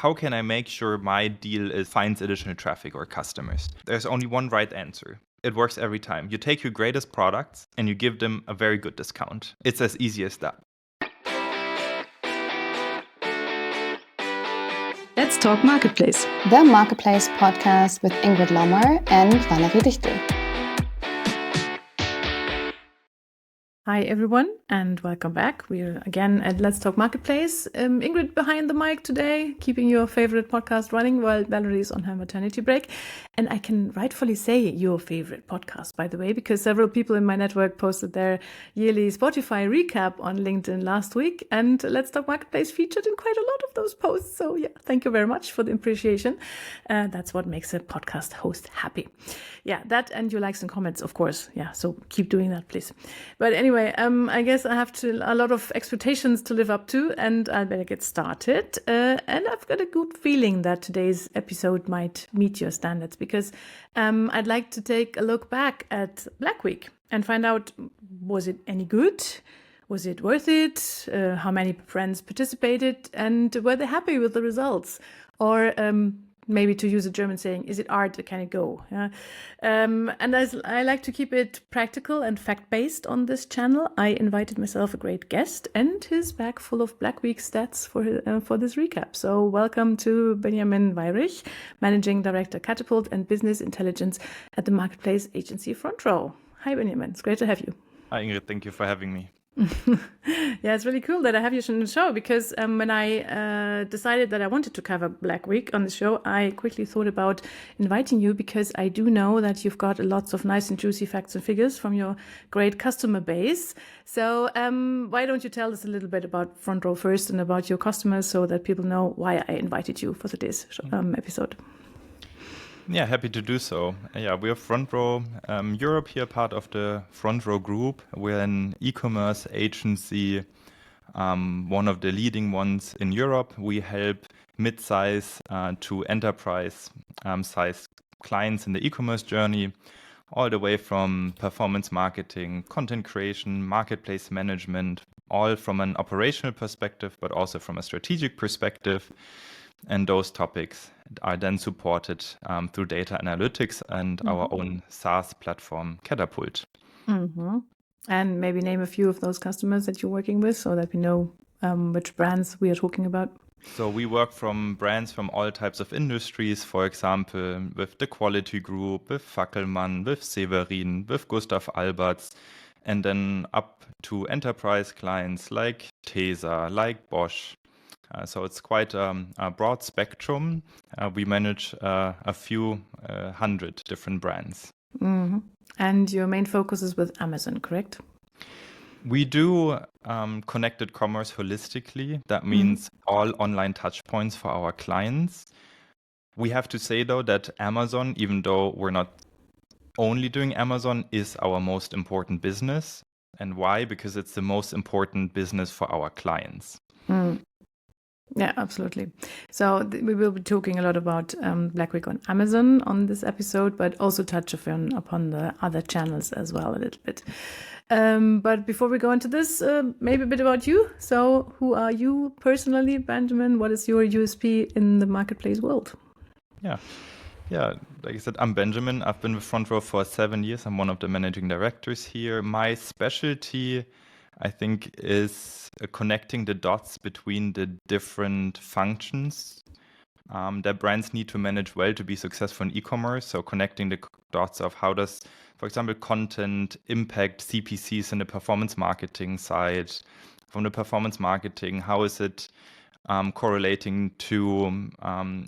How can I make sure my deal finds additional traffic or customers? There's only one right answer. It works every time. You take your greatest products and you give them a very good discount. It's as easy as that. Let's Talk Marketplace. The Marketplace podcast with Ingrid Lommer and Valerie Dichtel. Hi everyone and welcome back. We're again at Let's Talk Marketplace. Ingrid behind the mic today, keeping your favorite podcast running while Valerie is on her maternity break. And I can rightfully say your favorite podcast, by the way, because several people in my network posted their yearly Spotify recap on LinkedIn last week. And Let's Talk Marketplace featured in quite a lot of those posts. So yeah, thank you very much for the appreciation. That's what makes a podcast host happy. Yeah, that and your likes and comments, of course. Yeah, so keep doing that, please. But anyway, I guess I have a lot of expectations to live up to, and I better get started. And I've got a good feeling that today's episode might meet your standards because I'd like to take a look back at Black Week and find out, was it any good? Was it worth it? How many friends participated? And were they happy with the results? Or maybe to use a German saying, is it art or can it go? Yeah. And as I like to keep it practical and fact-based on this channel, I invited myself a great guest and his bag full of Black Week stats for this recap. So welcome to Benjamin Weyrich, Managing Director Catapult and Business Intelligence at the Marketplace Agency Front Row. Hi, Benjamin. It's great to have you. Hi, Ingrid. Thank you for having me. Yeah, it's really cool that I have you on the show because when I decided that I wanted to cover Black Week on the show, I quickly thought about inviting you because I do know that you've got lots of nice and juicy facts and figures from your great customer base. So why don't you tell us a little bit about Front Row first and about your customers so that people know why I invited you for today's episode? Yeah, happy to do so. Yeah, we're Front Row Europe here, part of the Front Row Group. We're an e-commerce agency, one of the leading ones in Europe. We help mid-size to enterprise size clients in the e-commerce journey, all the way from performance marketing, content creation, marketplace management, all from an operational perspective, but also from a strategic perspective. And those topics are then supported through data analytics and our own SaaS platform, Catapult. Mm-hmm. And maybe name a few of those customers that you're working with so that we know which brands we are talking about. So we work from brands from all types of industries, for example, with the Quality Group, with Fackelmann, with Severin, with Gustav Alberts, and then up to enterprise clients like Tesa, like Bosch. So it's quite a broad spectrum. We manage a few hundred different brands. Mm-hmm. And your main focus is with Amazon, correct? We do connected commerce holistically. That means all online touch points for our clients. We have to say, though, that Amazon, even though we're not only doing Amazon, is our most important business. And why? Because it's the most important business for our clients. Yeah, absolutely. So we will be talking a lot about Black Week on Amazon on this episode, but also touch upon the other channels as well a little bit. But before we go into this, maybe a bit about you. So who are you personally, Benjamin? What is your USP in the marketplace world? Yeah, like I said, I'm Benjamin. I've been with Front Row for 7 years. I'm one of the managing directors here. My specialty, I think, is connecting the dots between the different functions that brands need to manage well to be successful in e-commerce. So connecting the dots of how does, for example, content impact CPCs in the performance marketing side. From the performance marketing, how is it correlating to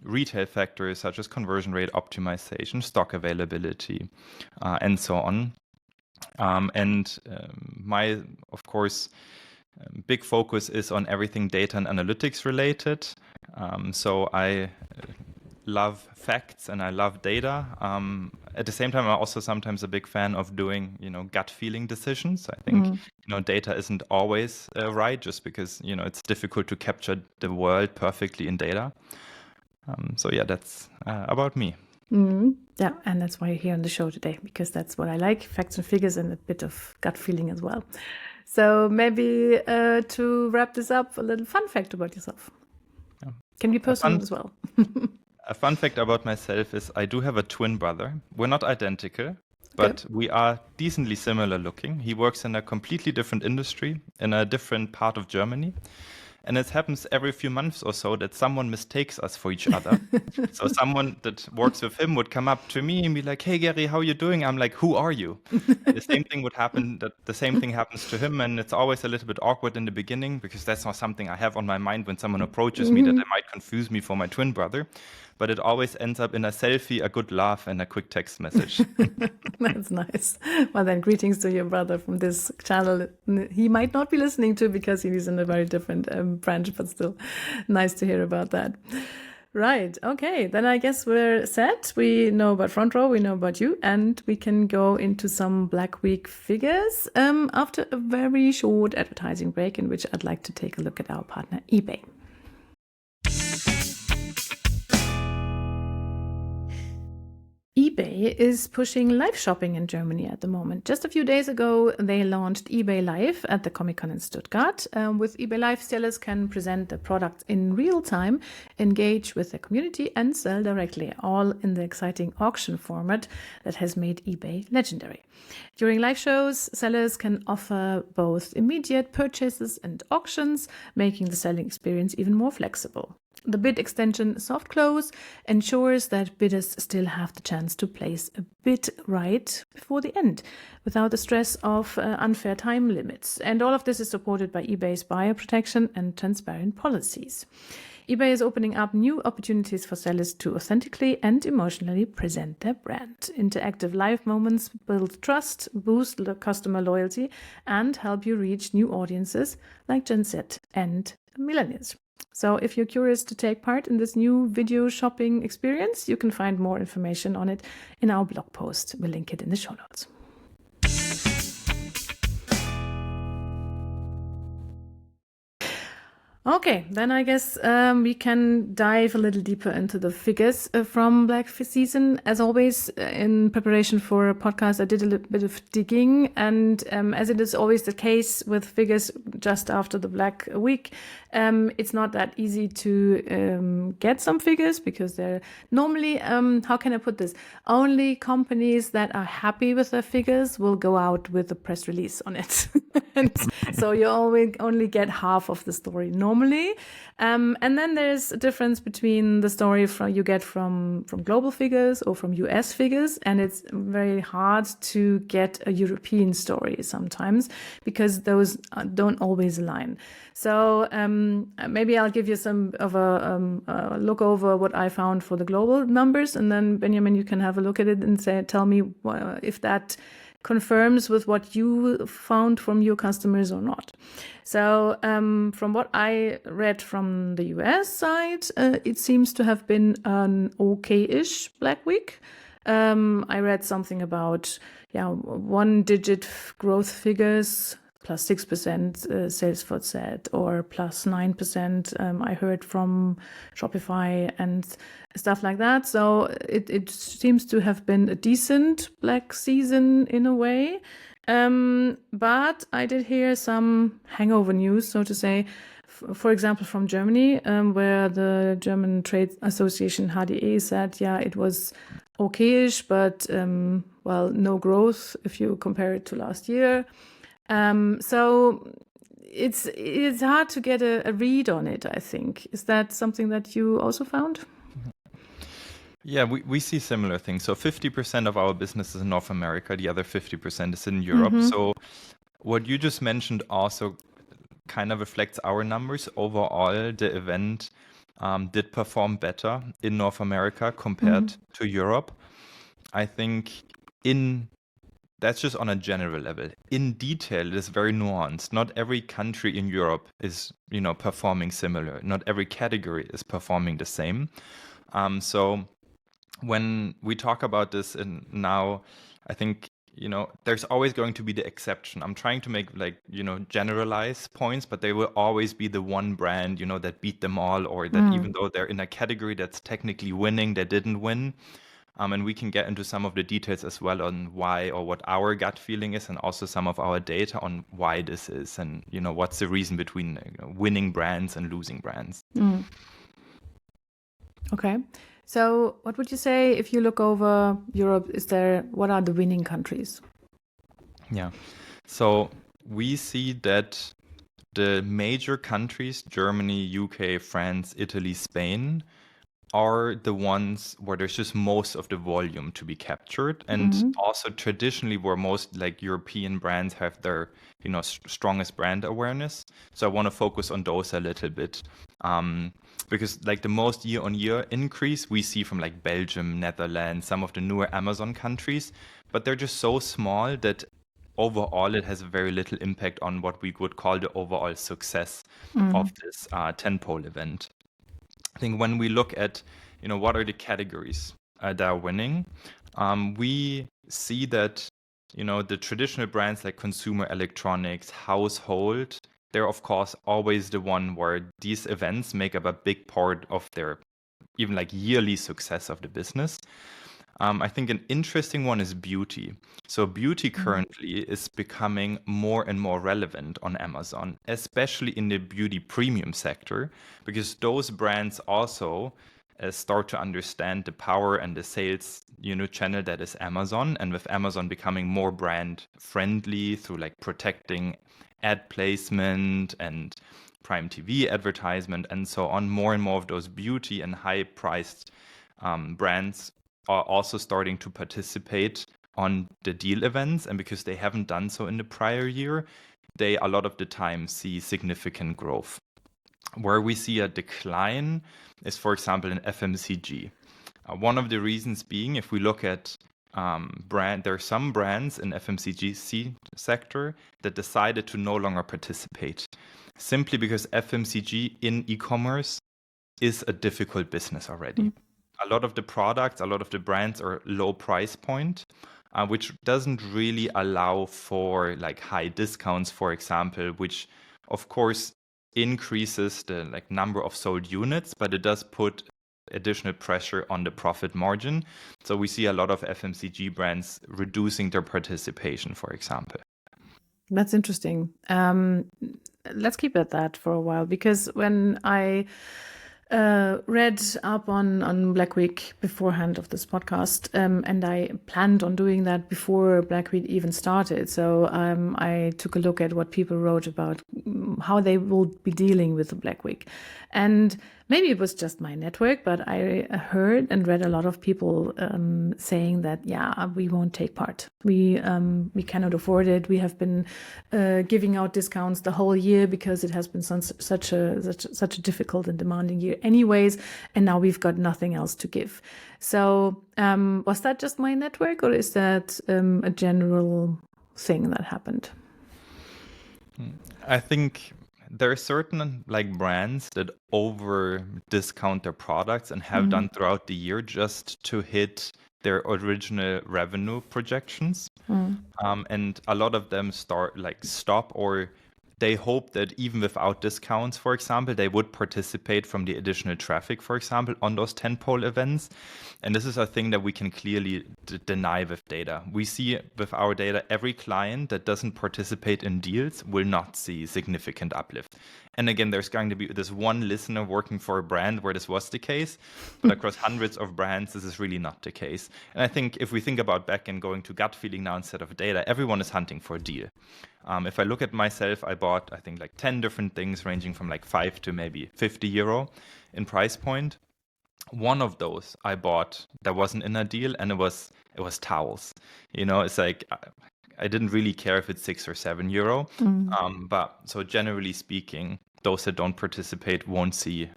retail factors such as conversion rate optimization, stock availability, and so on. My, of course, big focus is on everything data and analytics related. So I love facts and I love data. At the same time, I'm also sometimes a big fan of doing, gut feeling decisions. I think, data isn't always right just because, it's difficult to capture the world perfectly in data. So yeah, that's about me. Yeah, and that's why you're here on the show today, because that's what I like, facts and figures and a bit of gut feeling as well. So maybe to wrap this up, a little fun fact about yourself. Can be personal as well. A fun fact about myself is I do have a twin brother. We're not identical, but we are decently similar looking. He works in a completely different industry in a different part of Germany. And it happens every few months or so that someone mistakes us for each other. So someone that works with him would come up to me and be like, "Hey, Gary, how you doing?" I'm like, "Who are you?" The same thing would happen, that the same thing happens to him. And it's always a little bit awkward in the beginning because that's not something I have on my mind when someone approaches me that they might confuse me for my twin brother. But it always ends up in a selfie, a good laugh, and a quick text message. That's nice. Well, then, greetings to your brother from this channel. He might not be listening to because he's in a very different branch, but still nice to hear about that. Right. Okay. Then I guess we're set. We know about Front Row. We know about you. And we can go into some Black Week figures after a very short advertising break in which I'd like to take a look at our partner, eBay. eBay is pushing live shopping in Germany at the moment. Just a few days ago, they launched eBay Live at the Comic-Con in Stuttgart. With eBay Live, sellers can present their products in real time, engage with their community, and sell directly, all in the exciting auction format that has made eBay legendary. During live shows, sellers can offer both immediate purchases and auctions, making the selling experience even more flexible. The bid extension Soft Close ensures that bidders still have the chance to place a bid right before the end, without the stress of unfair time limits. And all of this is supported by eBay's buyer protection and transparent policies. eBay is opening up new opportunities for sellers to authentically and emotionally present their brand. Interactive live moments build trust, boost customer loyalty, and help you reach new audiences like Gen Z and millennials. So if you're curious to take part in this new video shopping experience, you can find more information on it in our blog post. We'll link it in the show notes. Okay, then I guess we can dive a little deeper into the figures from Black Season. As always, in preparation for a podcast, I did a little bit of digging, and as it is always the case with figures just after the Black Week, it's not that easy to get some figures because they're normally, how can I put this? Only companies that are happy with their figures will go out with a press release on it. And so you only get half of the story normally. And then there's a difference between the story you get from global figures or from US figures. And it's very hard to get a European story sometimes because those don't always align. So maybe I'll give you some of a look over what I found for the global numbers. And then, Benjamin, you can have a look at it and tell me if that confirms with what you found from your customers or not. So from what I read from the US side, it seems to have been an okay-ish Black Week. I read something about one-digit growth figures, plus 6% Salesforce said, or plus 9% I heard from Shopify and stuff like that. So it seems to have been a decent Black Season in a way. But I did hear some hangover news, so to say, for example, from Germany, where the German Trade Association HDE said, it was okay-ish, but no growth if you compare it to last year. So it's hard to get a read on it, I think. Is that something that you also found? Yeah, we see similar things. So 50% of our business is in North America, the other 50% is in Europe. Mm-hmm. So what you just mentioned also kind of reflects our numbers. Overall, the event did perform better in North America compared to Europe. I think that's just on a general level. In detail, it is very nuanced. Not every country in Europe is, performing similar. Not every category is performing the same. So when we talk about this now, I think, there's always going to be the exception. I'm trying to make generalize points, but they will always be the one brand, that beat them all, or that even though they're in a category that's technically winning, they didn't win. And we can get into some of the details as well on why or what our gut feeling is, and also some of our data on why this is, and what's the reason between winning brands and losing brands. Okay. So what would you say if you look over Europe, what are the winning countries? Yeah. So we see that the major countries, Germany, UK, France, Italy, Spain, are the ones where there's just most of the volume to be captured, and also traditionally where most like European brands have their strongest brand awareness. So I want to focus on those a little bit, because like the most year-on-year increase we see from like Belgium, Netherlands, some of the newer Amazon countries, but they're just so small that overall it has very little impact on what we would call the overall success of this tentpole event. I think when we look at, what are the categories that are winning, we see that, the traditional brands like consumer electronics, household, they're of course always the one where these events make up a big part of their even like yearly success of the business. I think an interesting one is beauty. So beauty currently is becoming more and more relevant on Amazon, especially in the beauty premium sector, because those brands also start to understand the power and the sales channel that is Amazon, and with Amazon becoming more brand friendly through like protecting ad placement and Prime TV advertisement and so on, more and more of those beauty and high priced brands are also starting to participate on the deal events, and because they haven't done so in the prior year, they a lot of the time see significant growth. Where we see a decline is, for example, in FMCG. One of the reasons being, if we look at there are some brands in FMCG sector that decided to no longer participate, simply because FMCG in e-commerce is a difficult business already. A lot of the products, a lot of the brands are low price point, which doesn't really allow for like high discounts, for example, which of course increases the like number of sold units, but it does put additional pressure on the profit margin. So we see a lot of FMCG brands reducing their participation, for example. That's interesting. Let's keep at that for a while, because when I read up on Black Week beforehand of this podcast, and I planned on doing that before Black Week even started. So I took a look at what people wrote about how they will be dealing with the Black Week. And maybe it was just my network, but I heard and read a lot of people saying that, yeah, we won't take part. We cannot afford it. We have been giving out discounts the whole year because it has been such a difficult and demanding year anyways, and now we've got nothing else to give. So was that just my network, or is that a general thing that happened? I think there are certain like brands that over discount their products and have done throughout the year just to hit their original revenue projections. And a lot of them stop, or they hope that even without discounts, for example, they would participate from the additional traffic, for example, on those tentpole events. And this is a thing that we can clearly deny with data. We see with our data, every client that doesn't participate in deals will not see significant uplift. And again, there's going to be this one listener working for a brand where this was the case, but across hundreds of brands, this is really not the case. And I think if we think about back and going to gut feeling now instead of data, everyone is hunting for a deal. If I look at myself, I bought, I think, like 10 different things ranging from like 5 to maybe 50 euro in price point. One of those I bought that wasn't in a deal, and it was towels. It's like I didn't really care if it's 6 or 7 euro. But so generally speaking, those that don't participate won't see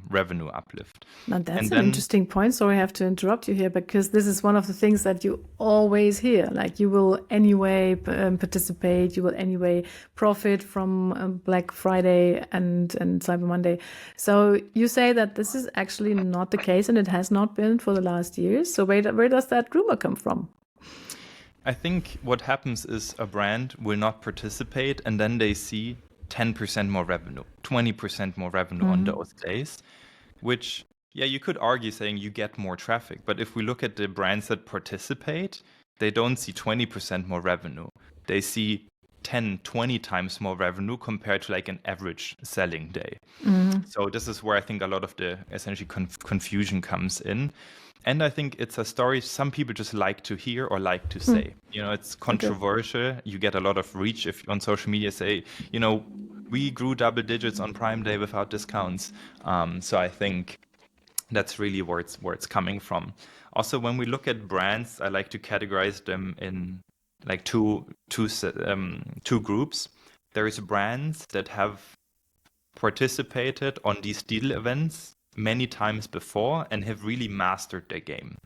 revenue uplift. Now that's an interesting point. Sorry, I have to interrupt you here, because this is one of the things that you always hear. Like, you will anyway participate, you will anyway profit from Black Friday and Cyber Monday. So you say that this is actually not the case, and it has not been for the last years. So where does that rumor come from? I think what happens is a brand will not participate, and then they see 10% more revenue, 20% more revenue on those days, which, yeah, you could argue saying you get more traffic. But if we look at the brands that participate, they don't see 20% more revenue. They see 10, 20 times more revenue compared to like an average selling day. So this is where I think a lot of the essentially confusion comes in. And I think it's a story some people just like to hear or like to say. It's controversial. You get a lot of reach if on social media say, we grew double digits on Prime Day without discounts. So I think that's really where it's coming from. Also, when we look at brands, I like to categorize them in like two groups. There is brands that have participated on these deal events many times before and have really mastered their game,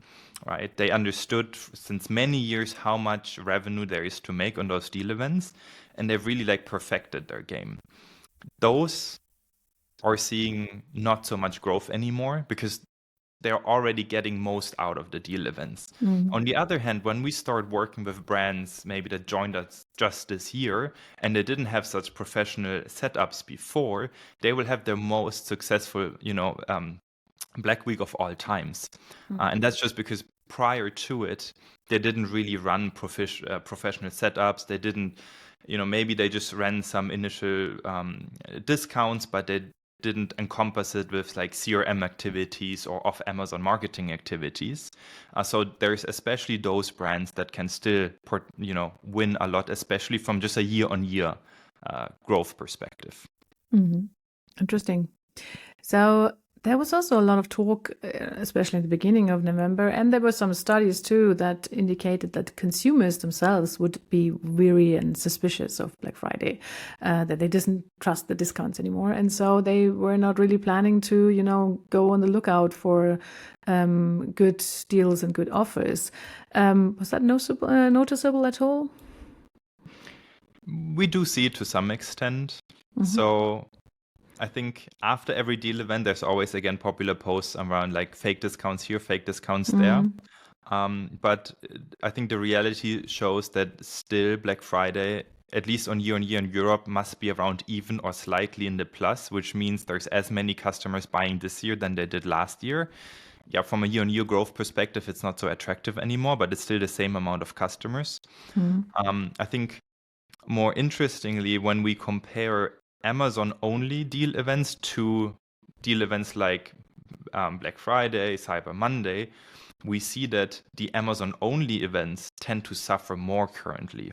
right? They understood since many years how much revenue there is to make on those deal events, and they've really like perfected their game. Those are seeing not so much growth anymore because they're already getting most out of the deal events. On the other hand, when we start working with brands maybe that joined us just this year and they didn't have such professional setups before, they will have their most successful, Black Week of all times. And that's just because prior to it, they didn't really run professional setups. They didn't, maybe they just ran some initial discounts, but they didn't encompass it with like CRM activities or off Amazon marketing activities. So there's especially those brands that can still, win a lot, especially from just a year-on-year growth perspective. Interesting. So there was also a lot of talk, especially at the beginning of November, and there were some studies too that indicated that consumers themselves would be weary and suspicious of Black Friday, that they didn't trust the discounts anymore. And so they were not really planning to, go on the lookout for good deals and good offers. Was that noticeable at all? We do see it to some extent. So I think after every deal event, there's always, again, popular posts around like fake discounts here, fake discounts there. But I think the reality shows that still Black Friday, at least on year in Europe, must be around even or slightly in the plus, which means there's as many customers buying this year than they did last year. Yeah, from a year-on-year growth perspective, it's not so attractive anymore, but it's still the same amount of customers. I think more interestingly, when we compare Amazon-only deal events to deal events like Black Friday, Cyber Monday, we see that the Amazon-only events tend to suffer more currently.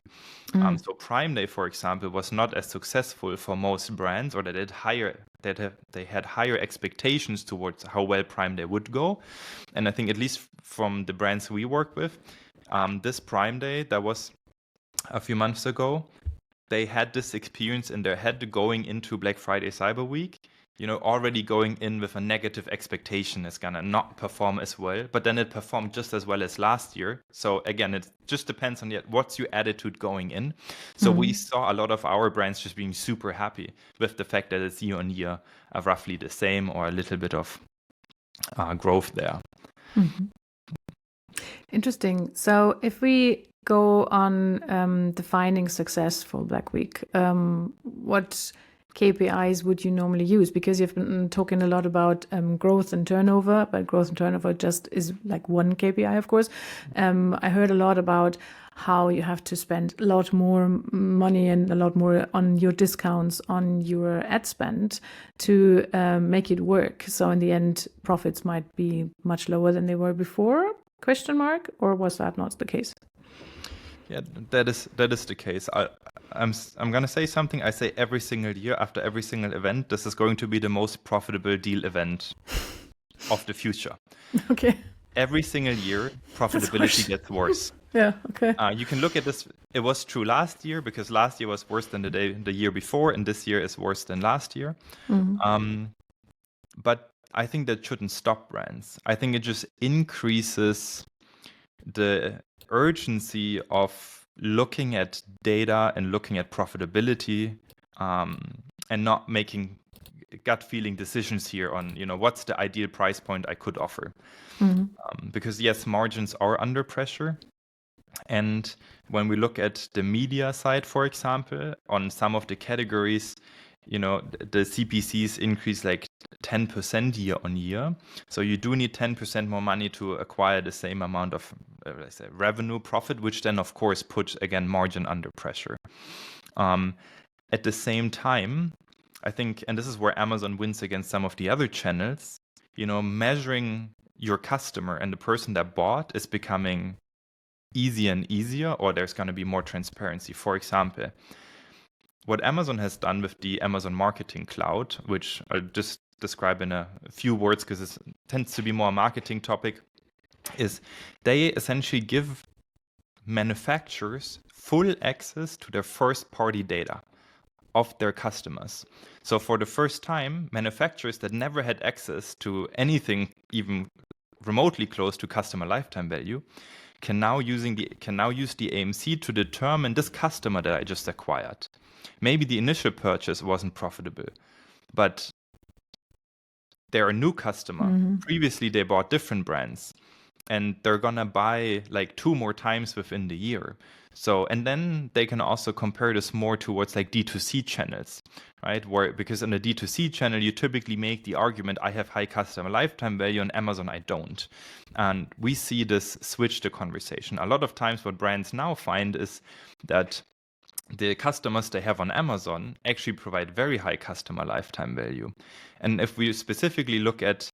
So Prime Day, for example, was not as successful for most brands, or they had higher expectations towards how well Prime Day would go. And I think at least from the brands we work with, this Prime Day that was a few months ago, they had this experience in their head going into Black Friday, Cyber Week, already going in with a negative expectation it's gonna not perform as well, but then it performed just as well as last year. So again, it just depends on what's your attitude going in. So we saw a lot of our brands just being super happy with the fact that it's year on year roughly the same or a little bit of growth there. Interesting. So if we go on defining success for Black Week, what KPIs would you normally use? Because you've been talking a lot about growth and turnover, but growth and turnover just is like one KPI, of course. I heard a lot about how you have to spend a lot more money and a lot more on your discounts, on your ad spend to make it work. So in the end, profits might be much lower than they were before, ? Or was that not the case? Yeah, that is the case. I'm gonna say something I say every single year after every single event. This is going to be the most profitable deal event of the future. Okay. Every single year, profitability gets worse. Yeah. Okay. You can look at this. It was true last year because last year was worse than the year before, and this year is worse than last year. But I think that shouldn't stop brands. I think it just increases the urgency of looking at data and looking at profitability and not making gut feeling decisions here on, what's the ideal price point I could offer. Because yes, margins are under pressure. And when we look at the media side, for example, on some of the categories, the CPCs increase like 10% year on year. So you do need 10% more money to acquire the same amount of revenue profit, which then, of course, puts, again, margin under pressure. At the same time, I think, and this is where Amazon wins against some of the other channels, measuring your customer and the person that bought is becoming easier and easier, or there's going to be more transparency. For example, what Amazon has done with the Amazon Marketing Cloud, which I'll just describe in a few words because it tends to be more a marketing topic, is they essentially give manufacturers full access to their first-party data of their customers. So for the first time, manufacturers that never had access to anything even remotely close to customer lifetime value can now use the AMC to determine this customer that I just acquired. Maybe the initial purchase wasn't profitable, but they're a new customer. Previously, they bought different brands, and they're gonna buy like 2 more times within the year. So, and then they can also compare this more towards like D2C channels, right? Because in a D2C channel, you typically make the argument, I have high customer lifetime value, on Amazon, I don't. And we see this switch the conversation. A lot of times what brands now find is that the customers they have on Amazon actually provide very high customer lifetime value. And if we specifically look at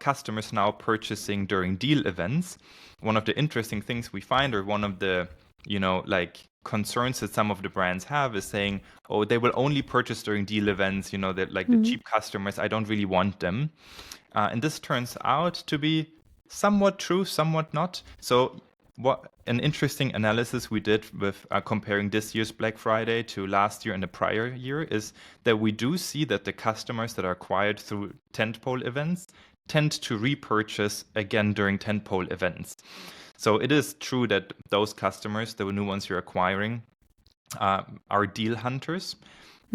customers now purchasing during deal events, one of the interesting things we find, or one of the concerns that some of the brands have, is saying, oh, they will only purchase during deal events, that like the cheap customers, I don't really want them. And this turns out to be somewhat true, somewhat not. So what an interesting analysis we did with comparing this year's Black Friday to last year and the prior year is that we do see that the customers that are acquired through tentpole events tend to repurchase again during tentpole events. So it is true that those customers, the new ones you're acquiring, are deal hunters.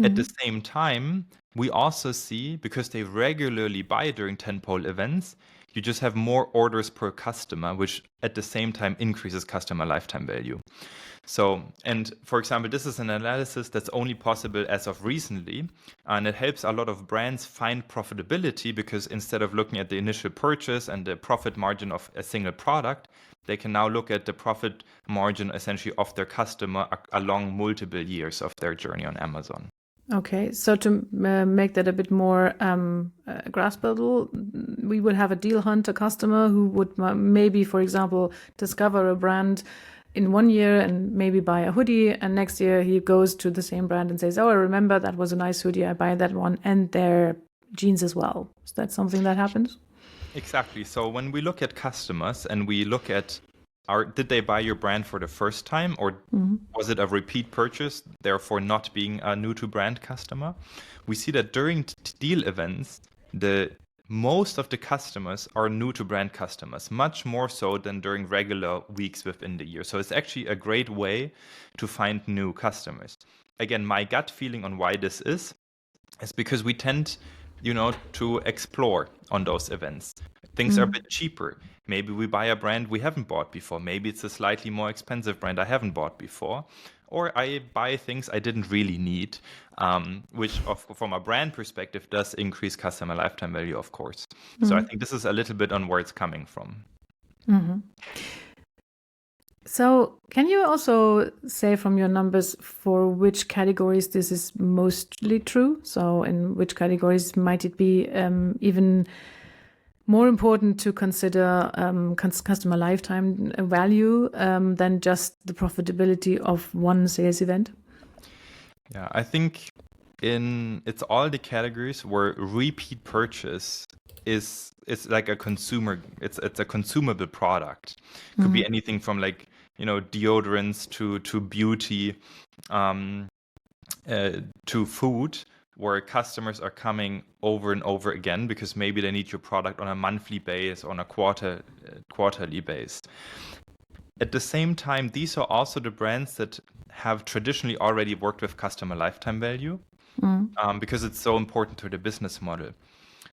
At the same time, we also see, because they regularly buy during tentpole events, you just have more orders per customer, which at the same time increases customer lifetime value. So, and for example, this is an analysis that's only possible as of recently, and it helps a lot of brands find profitability, because instead of looking at the initial purchase and the profit margin of a single product, they can now look at the profit margin essentially of their customer along multiple years of their journey on Amazon. Okay, so to make that a bit more graspable, we would have a deal hunter customer who would maybe, for example, discover a brand in 1 year and maybe buy a hoodie, and next year he goes to the same brand and says, oh, I remember that was a nice hoodie, I buy that one, and their jeans as well. Is that something that happens? Exactly. So when we look at customers and we look at did they buy your brand for the first time, or was it a repeat purchase, therefore not being a new to brand customer? We see that during deal events, most of the customers are new to brand customers, much more so than during regular weeks within the year. So it's actually a great way to find new customers. Again, my gut feeling on why this is because we tend to explore on those events. Things are a bit cheaper. Maybe we buy a brand we haven't bought before. Maybe it's a slightly more expensive brand I haven't bought before. Or I buy things I didn't really need, which from a brand perspective does increase customer lifetime value, of course. So I think this is a little bit on where it's coming from. So can you also say from your numbers for which categories this is mostly true? So in which categories might it be even more important to consider customer lifetime value than just the profitability of one sales event? Yeah, I think it's all the categories where repeat purchase is like a consumer. It's a consumable product. It could be anything from like deodorants to beauty, to food, where customers are coming over and over again because maybe they need your product on a monthly base, on a quarterly base. At the same time, these are also the brands that have traditionally already worked with customer lifetime value, because it's so important to the business model.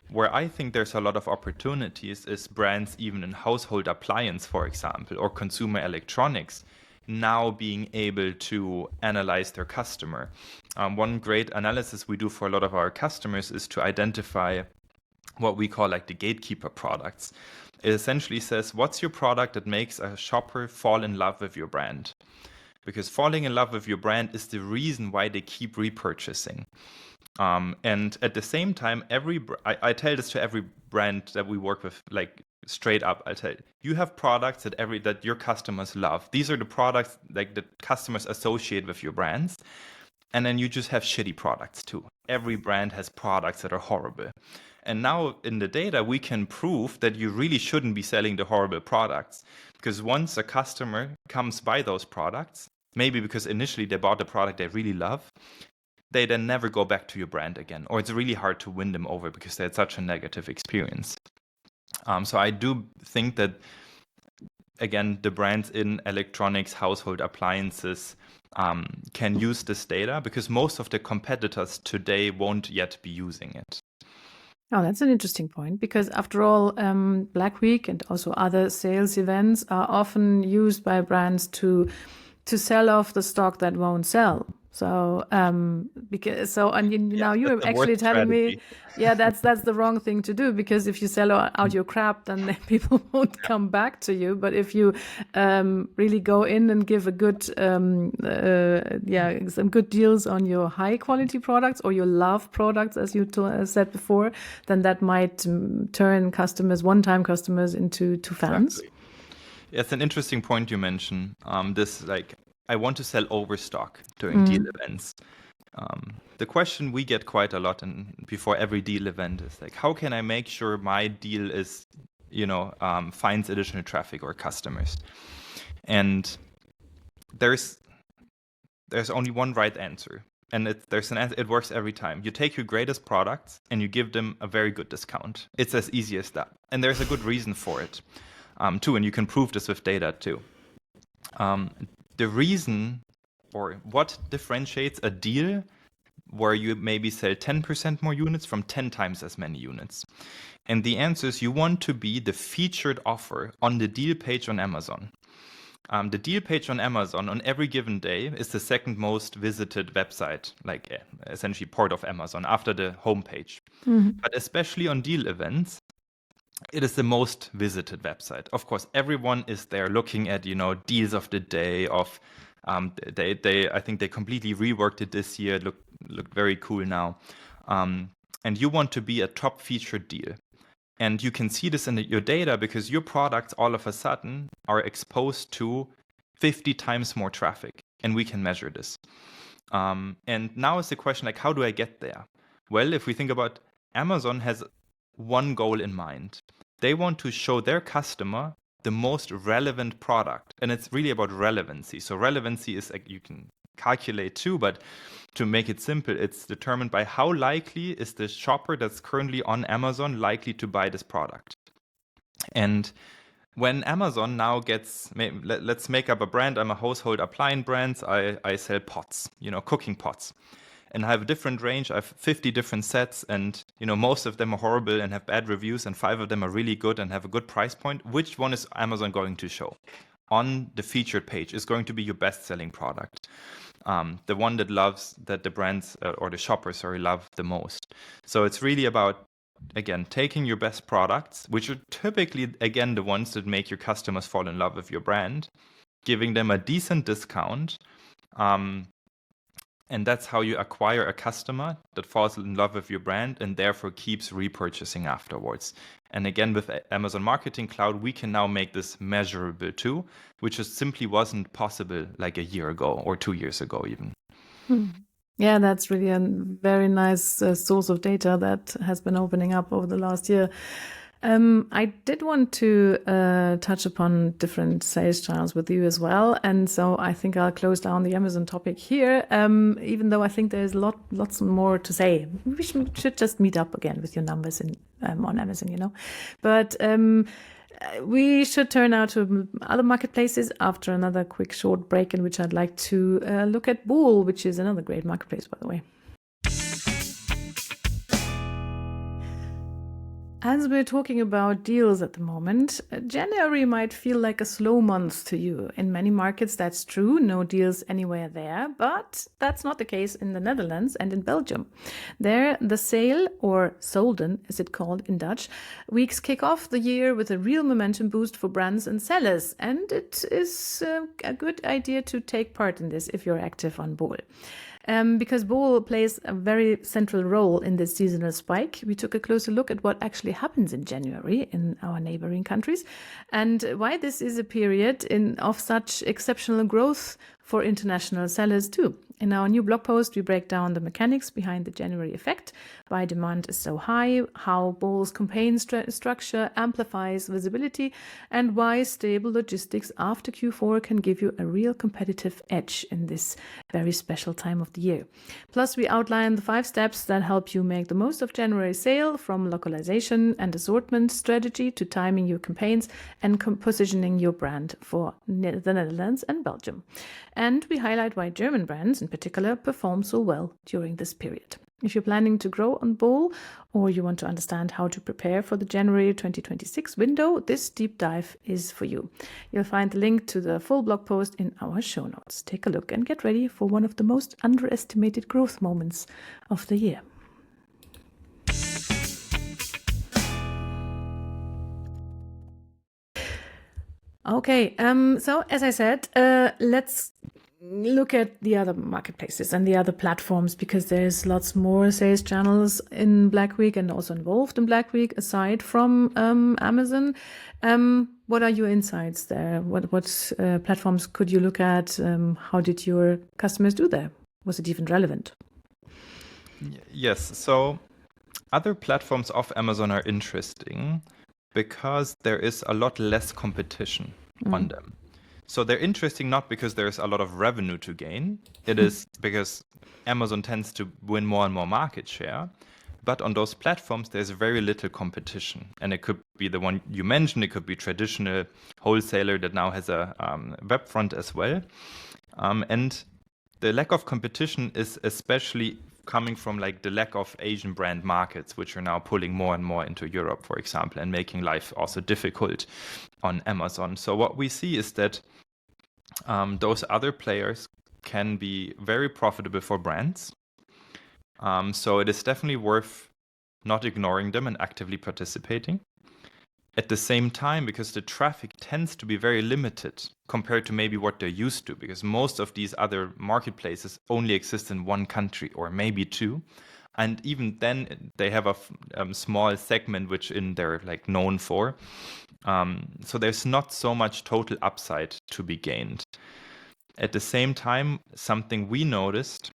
Where I think there's a lot of opportunities is brands even in household appliance, for example, or consumer electronics, now being able to analyze their customer. One great analysis we do for a lot of our customers is to identify what we call like the gatekeeper products. It essentially says, what's your product that makes a shopper fall in love with your brand? because falling in love with your brand is the reason why they keep repurchasing. And at the same time, I tell this to every brand that we work with, like straight up. I tell you have products that your customers love. These are the products like that customers associate with your brands. And then you just have shitty products too. Every brand has products that are horrible. And now in the data, we can prove that you really shouldn't be selling the horrible products. Because once a customer comes by those products, maybe because initially they bought a product they really love, they then never go back to your brand again. Or it's really hard to win them over because they had such a negative experience. So I do think that, again, the brands in electronics, household appliances can use this data because most of the competitors today won't yet be using it. Oh, that's an interesting point because after all, Black Week and also other sales events are often used by brands to sell off the stock that won't sell. So, and now you're actually telling me, yeah, that's the wrong thing to do, because if you sell out your crap, then people won't come back to you. But if you really go in and give a good, some good deals on your high quality products or your love products, as you said before, then that might turn one-time customers into fans. Exactly. It's an interesting point you mentioned. I want to sell overstock during deal events. The question we get quite a lot before every deal event is like, how can I make sure my deal is, finds additional traffic or customers? And there's only one right answer, and it works every time. You take your greatest products and you give them a very good discount. It's as easy as that, and there's a good reason for it, too. And you can prove this with data too. The reason or what differentiates a deal where you maybe sell 10% more units from 10 times as many units? And the answer is you want to be the featured offer on the deal page on Amazon. The deal page on Amazon on every given day is the second most visited website, like essentially part of Amazon after the homepage. Mm-hmm. But especially on deal events, it is the most visited website. Of course, everyone is there looking at, deals of the day. I think they completely reworked it this year. It looked very cool now. And you want to be a top featured deal. And you can see this in your data because your products all of a sudden are exposed to 50 times more traffic. And we can measure this. And now is the question, how do I get there? Well, if we think about Amazon has one goal in mind. They want to show their customer the most relevant product. And it's really about relevancy. So relevancy is you can calculate too, but to make it simple, it's determined by how likely is the shopper that's currently on Amazon likely to buy this product. And when Amazon now let's make up a brand. I'm a household appliance brand. I sell pots, cooking pots. And I have a different range. I have 50 different sets, and most of them are horrible and have bad reviews, and 5 of them are really good and have a good price point. Which one is Amazon going to show? On the featured page is going to be your best-selling product, the one that the brands or the shoppers love the most. So it's really about, again, taking your best products, which are typically, again, the ones that make your customers fall in love with your brand, giving them a decent discount. And that's how you acquire a customer that falls in love with your brand and therefore keeps repurchasing afterwards. And again, with Amazon Marketing Cloud, we can now make this measurable too, which just simply wasn't possible like a year ago or 2 years ago even. Yeah, that's really a very nice source of data that has been opening up over the last year. I did want to touch upon different sales channels with you as well. And so I think I'll close down the Amazon topic here, even though I think there's lots more to say. We should just meet up again with your numbers on Amazon, But we should turn now to other marketplaces after another quick short break in which I'd like to look at Bool, which is another great marketplace, by the way. As we're talking about deals at the moment, January might feel like a slow month to you. In many markets, that's true, no deals anywhere there, but that's not the case in the Netherlands and in Belgium. There, the sale, or solden as it's called in Dutch, weeks kick off the year with a real momentum boost for brands and sellers, and it is a good idea to take part in this if you're active on Bol. Because Bol plays a very central role in this seasonal spike, we took a closer look at what actually happens in January in our neighboring countries and why this is a period of such exceptional growth for international sellers too. In our new blog post, we break down the mechanics behind the January effect, why demand is so high, how Bol's campaign structure amplifies visibility, and why stable logistics after Q4 can give you a real competitive edge in this very special time of the year. Plus, we outline the 5 steps that help you make the most of January sale, from localization and assortment strategy to timing your campaigns and positioning your brand for the Netherlands and Belgium. And we highlight why German brands in particular perform so well during this period. If you're planning to grow on Bol or you want to understand how to prepare for the January 2026 window, this deep dive is for you. You'll find the link to the full blog post in our show notes. Take a look and get ready for one of the most underestimated growth moments of the year. Okay, so as I said, let's look at the other marketplaces and the other platforms, because there's lots more sales channels in Black Week and also involved in Black Week aside from Amazon. What are your insights there? What platforms could you look at? How did your customers do there? Was it even relevant? Yes, so other platforms of Amazon are interesting because there is a lot less competition on them. So they're interesting not because there's a lot of revenue to gain. It is because Amazon tends to win more and more market share. But on those platforms, there's very little competition. And it could be the one you mentioned. It could be traditional wholesaler that now has a web front as well. And the lack of competition is especially coming from like the lack of Asian brand markets, which are now pulling more and more into Europe, for example, and making life also difficult on Amazon. So what we see is that those other players can be very profitable for brands. So it is definitely worth not ignoring them and actively participating. At the same time, because the traffic tends to be very limited compared to maybe what they're used to, because most of these other marketplaces only exist in one country or maybe 2. And even then they have a small segment which they're like known for. So there's not so much total upside to be gained. At the same time, something we noticed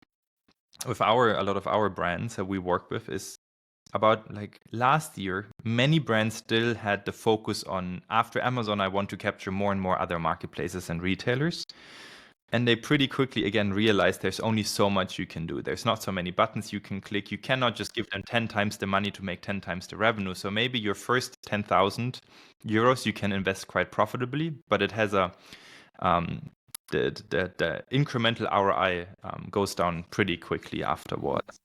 with a lot of our brands that we work with is about like last year, many brands still had the focus on, after Amazon, I want to capture more and more other marketplaces and retailers. And they pretty quickly, again, realized there's only so much you can do. There's not so many buttons you can click. You cannot just give them 10 times the money to make 10 times the revenue. So maybe your first 10,000 euros you can invest quite profitably, but it has the incremental ROI goes down pretty quickly afterwards.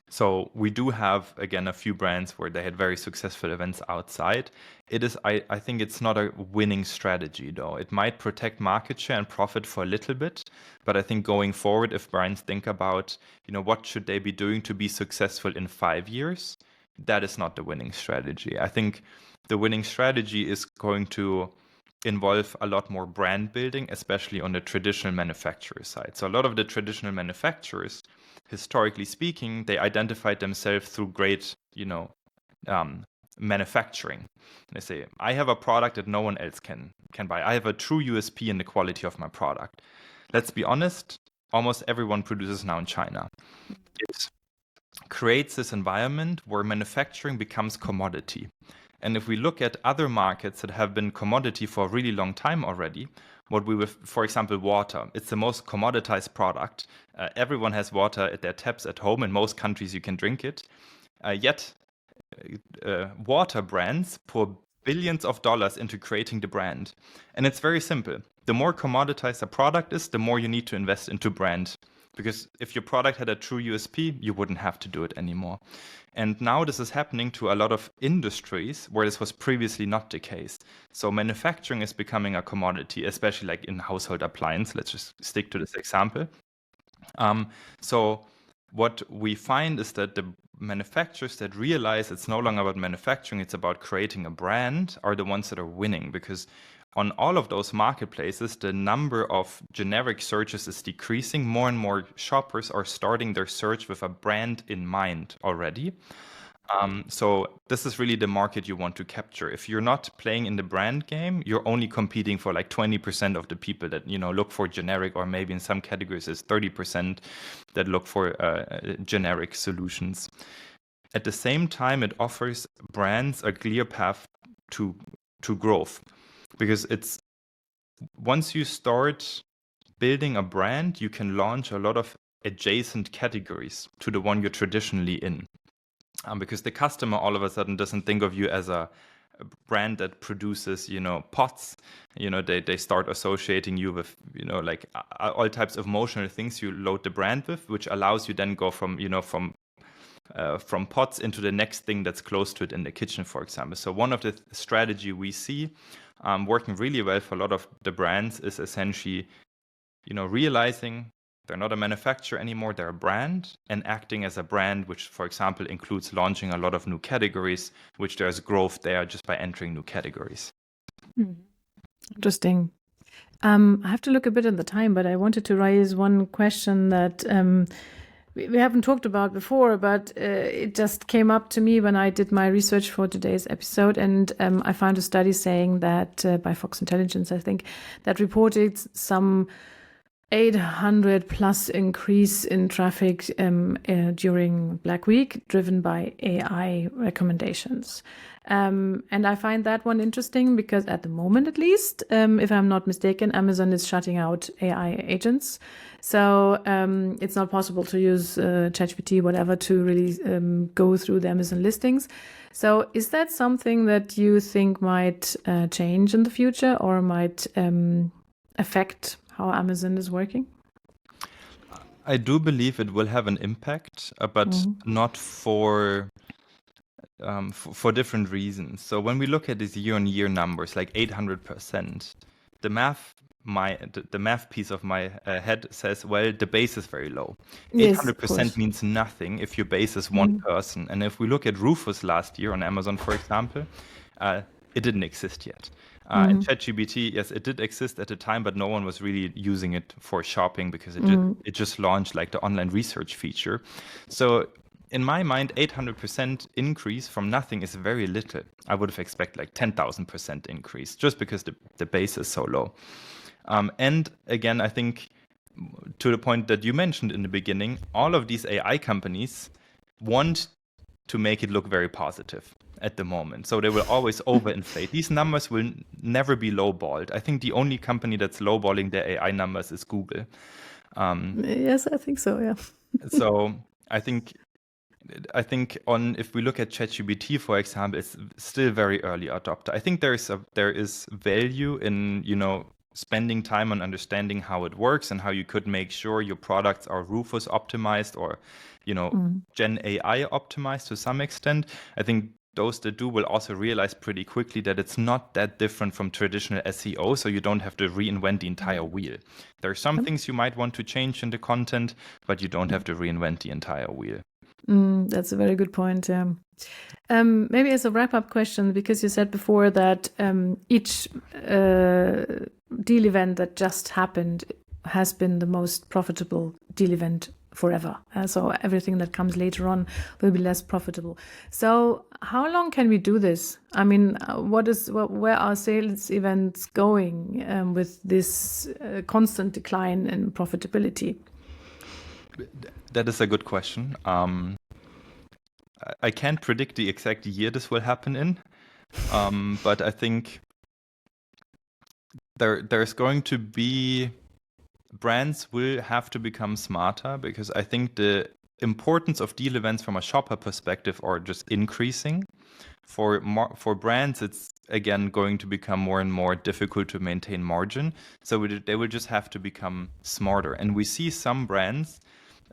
So we do have, again, a few brands where they had very successful events outside. It is, I think it's not a winning strategy, though. It might protect market share and profit for a little bit. But I think going forward, if brands think about, what should they be doing to be successful in 5 years, that is not the winning strategy. I think the winning strategy is going to involve a lot more brand building, especially on the traditional manufacturer side. So a lot of the traditional manufacturers, historically speaking, they identified themselves through great, manufacturing. They say, I have a product that no one else can buy. I have a true USP in the quality of my product. Let's be honest, almost everyone produces now in China. It creates this environment where manufacturing becomes commodity. And if we look at other markets that have been commodity for a really long time already, for example, water, it's the most commoditized product. Everyone has water at their taps at home. In most countries, you can drink it. Yet, water brands pour billions of dollars into creating the brand. And it's very simple. The more commoditized a product is, the more you need to invest into brand because if your product had a true USP, you wouldn't have to do it anymore. And now this is happening to a lot of industries where this was previously not the case. So manufacturing is becoming a commodity, especially like in household appliance. Let's just stick to this example. So what we find is that the manufacturers that realize it's no longer about manufacturing, it's about creating a brand, are the ones that are winning, because on all of those marketplaces, the number of generic searches is decreasing. More and more shoppers are starting their search with a brand in mind already. So this is really the market you want to capture. If you're not playing in the brand game, you're only competing for like 20% of the people that, look for generic, or maybe in some categories it's 30% that look for generic solutions. At the same time, it offers brands a clear path to growth, because it's once you start building a brand, you can launch a lot of adjacent categories to the one you're traditionally in. Because the customer all of a sudden doesn't think of you as a brand that produces, pots. They start associating you with, like all types of emotional things you load the brand with, which allows you then go from pots into the next thing that's close to it in the kitchen, for example. So one of the strategy we see working really well for a lot of the brands is essentially, realizing they're not a manufacturer anymore, they're a brand, and acting as a brand, which, for example, includes launching a lot of new categories, which there's growth there just by entering new categories. Interesting. I have to look a bit at the time, but I wanted to raise one question that we haven't talked about before, but it just came up to me when I did my research for today's episode, and I found a study saying that by Fox Intelligence, I think, that reported some 800 plus increase in traffic during Black Week, driven by AI recommendations. And I find that one interesting because at the moment, at least, if I'm not mistaken, Amazon is shutting out AI agents. So it's not possible to use ChatGPT, whatever, to really go through the Amazon listings. So is that something that you think might change in the future, or might affect how Amazon is working? I do believe it will have an impact, but not for different reasons. So when we look at these year-on-year numbers, like 800%, the math piece of my head says, well, the base is very low. Yes, 800% means nothing if your base is one person. And if we look at Rufus last year on Amazon, for example, it didn't exist yet. And ChatGPT, yes, it did exist at the time, but no one was really using it for shopping because it just launched like the online research feature. So in my mind, 800% increase from nothing is very little. I would have expected like 10,000% increase just because the base is so low. And again, I think to the point that you mentioned in the beginning, all of these AI companies want to make it look very positive at the moment. So they will always overinflate. These numbers will never be lowballed. I think the only company that's lowballing their AI numbers is Google. Yes, I think so, yeah. So I think if we look at ChatGPT, for example, it's still very early adopter. I think there is value in, spending time on understanding how it works and how you could make sure your products are Rufus optimized or, Gen AI optimized to some extent. I think those that do will also realize pretty quickly that it's not that different from traditional SEO, so you don't have to reinvent the entire wheel. There are some things you might want to change in the content, but you don't have to reinvent the entire wheel. That's a very good point, yeah. Maybe as a wrap-up question, because you said before that each deal event that just happened has been the most profitable deal event forever. So everything that comes later on will be less profitable. So how long can we do this? I mean, where are sales events going with this constant decline in profitability? That is a good question. I can't predict the exact year this will happen in, but I think there's going to be brands will have to become smarter, because I think the importance of deal events from a shopper perspective are just increasing. For brands, it's again going to become more and more difficult to maintain margin. So they will just have to become smarter. And we see some brands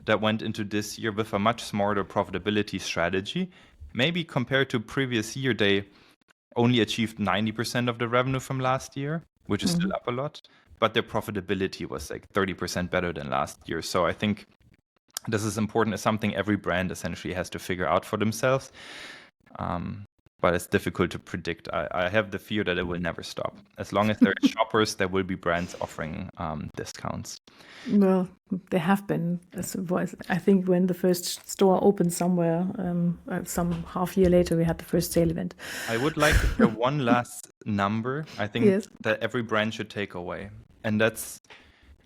that went into this year with a much smarter profitability strategy. Maybe compared to previous year, they only achieved 90% of the revenue from last year, which is still up a lot, but their profitability was like 30% better than last year. So I think this is important. It's something every brand essentially has to figure out for themselves. But it's difficult to predict. I have the fear that it will never stop. As long as there are shoppers, there will be brands offering discounts. Well, there have been. I think when the first store opened somewhere, some half year later, we had the first sale event. I would like to share one last number, I think, Yes. that every brand should take away. And that's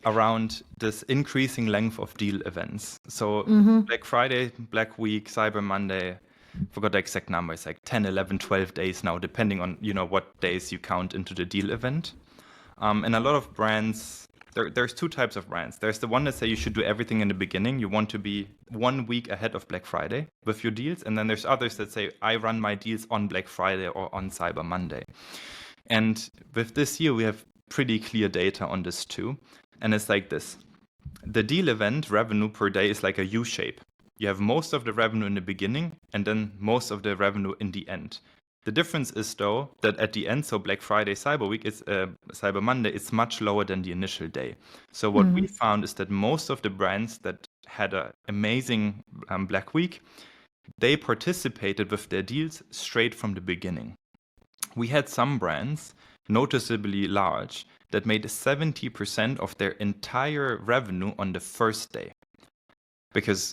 around this increasing length of deal events. So Black Friday, Black Week, Cyber Monday, forgot the exact number. It's like 10, 11, 12 days now, depending on, what days you count into the deal event. And a lot of brands, there's two types of brands. There's the one that say you should do everything in the beginning. You want to be 1 week ahead of Black Friday with your deals. And then there's others that say, I run my deals on Black Friday or on Cyber Monday. And with this year, we have pretty clear data on this too. And it's like this. The deal event revenue per day is like a U shape. You have most of the revenue in the beginning and then most of the revenue in the end. The difference is, though, that at the end, so Black Friday, Cyber Week, Cyber Monday, it's much lower than the initial day. So what we found is that most of the brands that had an amazing Black Week, they participated with their deals straight from the beginning. We had some brands, noticeably large, that made 70% of their entire revenue on the first day. Because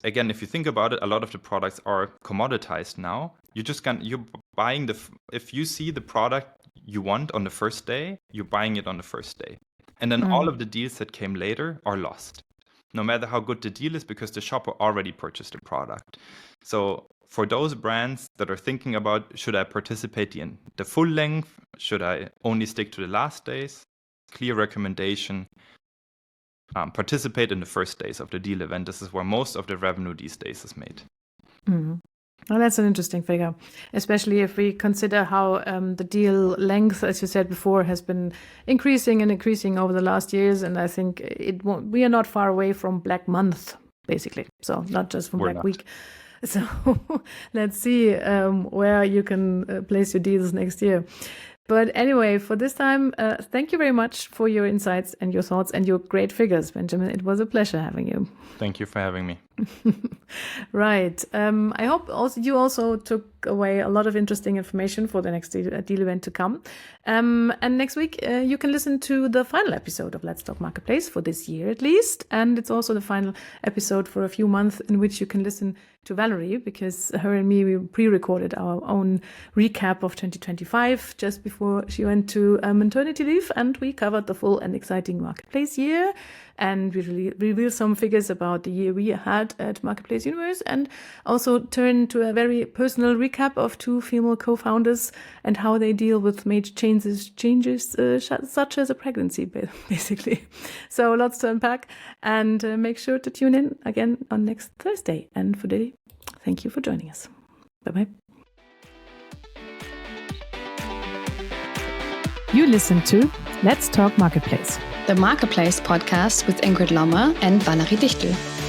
again, if you think about it, a lot of the products are commoditized now. You're buying if you see the product you want on the first day, you're buying it on the first day. And then all of the deals that came later are lost, no matter how good the deal is, because the shopper already purchased the product. So for those brands that are thinking about, should I participate in the full length? Should I only stick to the last days? Clear recommendation. Participate in the first days of the deal event. This is where most of the revenue these days is made. Well, that's an interesting figure, especially if we consider how the deal length, as you said before, has been increasing and increasing over the last years. And I think we are not far away from Black Month, basically. So not just from Black Week. So let's see where you can place your deals next year. But anyway, for this time, thank you very much for your insights and your thoughts and your great figures, Benjamin. It was a pleasure having you. Thank you for having me. Right. I hope you also took away a lot of interesting information for the next deal event to come. And next week, you can listen to the final episode of Let's Talk Marketplace for this year at least. And it's also the final episode for a few months in which you can listen to Valerie, because her and me, we pre-recorded our own recap of 2025 just before she went to maternity leave, and we covered the full and exciting Marketplace year, and we really revealed some figures about the year we had at Marketplace Universe, and also turned to a very personal recap of two female co-founders and how they deal with major changes such as a pregnancy, basically. So lots to unpack, and make sure to tune in again on next Thursday. And for today, thank you for joining us. Bye-bye. You listen to Let's Talk Marketplace, the Marketplace podcast with Ingrid Lommer and Valerie Dichtel.